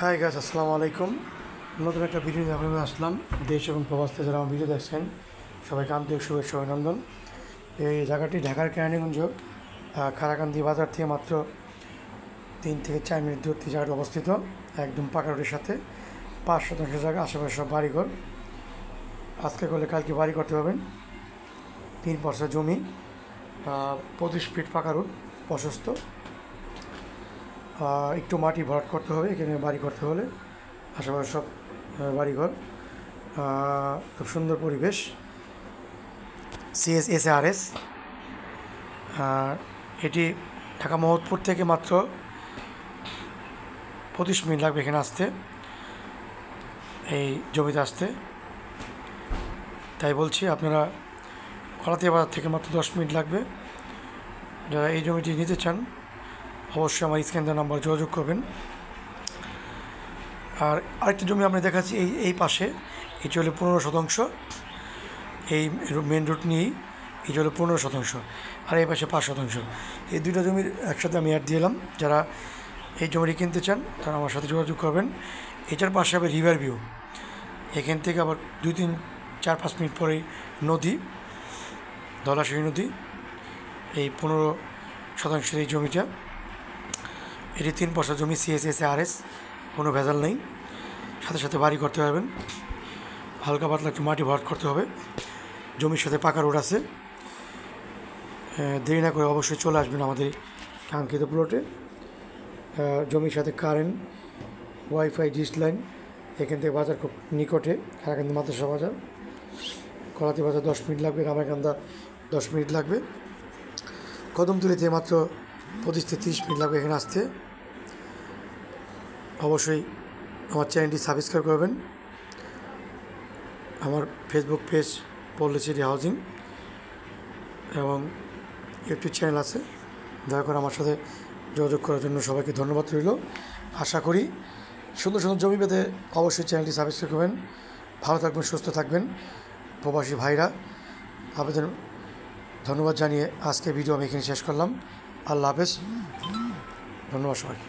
Hi guys, আসসালামু আলাইকুম। নতুন একটা ভিডিও নিয়ে আপনাদের আসলাম। দেশ এবং প্রবাস থেকে যারা আমার ভিডিও দেখছেন সবাইকে আন্তরিক শুভেচ্ছা অভিনন্দন। এই জায়গাটি ঢাকার কেরানীগঞ্জ খারাকান্দি বাজার থেকে মাত্র 3 থেকে 4 মিনিট দূরত্বে জায়গাটি অবস্থিত। একদম পাকা রোডের সাথে 5 শতাংশ জায়গা, আশেপাশে সব বাড়িঘর। আজকে করলে কালকে বাড়ি করতে পারবেন। 3 পার্সেন্ট জমি, 25 ফিট পাকা রোড, প্রশস্ত। একটু মাটি ভরাট করতে হবে এখানে বাড়ি করতে হলে। আশেপাশে সব বাড়িঘর, খুব সুন্দর পরিবেশ। CSSRS। এটি ঢাকা মোহাম্মদপুর থেকে মাত্র 25 মিনিট লাগবে এখানে আসতে, এই জমিতে আসতে। তাই বলছি আপনারা কলাতিয়া বাজার থেকে মাত্র 10 মিনিট লাগবে। যারা এই জমিটি নিতে চান অবশ্যই আমার স্ক্রিন দেওয়া নাম্বার যোগাযোগ করবেন। আর আরেকটি জমি আমরা দেখাচ্ছি এই পাশে, এটি হলো 15 শতাংশ। এই মেন রোড নিয়েই এটি হলো 15 শতাংশ, আর এই পাশে 5 শতাংশ। এই দুটো জমির একসাথে আমি অ্যাড দিলাম। যারা এই জমিটি কিনতে চান তারা আমার সাথে যোগাযোগ করবেন। এটার পাশে হবে রিভার ভিউ। এখান থেকে আবার 2-3-4-5 মিনিট পরেই নদী, ধলাশিরি নদী। এই 15 শতাংশের এই জমিটা, এটি 3 পয়সা জমি, CSSRS, কোনো ভেজাল নেই। সাথে সাথে বাড়ি করতে পারবেন। হালকা পাতলা একটু মাটি ভরাট করতে হবে। জমির সাথে পাকা রোড আছে। দেরি না করে অবশ্যই চলে আসবেন আমাদের কাঙ্ক্ষিত প্লটে। জমির সাথে কারেন্ট, ওয়াইফাই, ডিশ লাইন। এখান থেকে বাজার খুব নিকটে। খারাকান্দি মাদ্রাসা বাজার, কলাতি বাজার 10 মিনিট লাগবে, কামারকান্দা 10 মিনিট লাগবে, কদমতলীতে মাত্র 25-30 মিনিট লাগবে এখানে আসতে। অবশ্যই আমার চ্যানেলটি সাবস্ক্রাইব করবেন। আমার ফেসবুক পেজ পল্লী সিটি হাউজিং এবং ইউটিউব চ্যানেল আছে। দয়া করে আমার সাথে যোগাযোগ করার জন্য সবাইকে ধন্যবাদ রইল। আশা করি সুন্দর সুন্দর জমি পেতে অবশ্যই চ্যানেলটি সাবস্ক্রাইব করবেন। ভালো থাকবেন, সুস্থ থাকবেন প্রবাসী ভাইরা। আপনাদের ধন্যবাদ জানিয়ে আজকে ভিডিও আমি এখানে শেষ করলাম। আল্লাহ হাফেজ, ধন্যবাদ সবাইকে।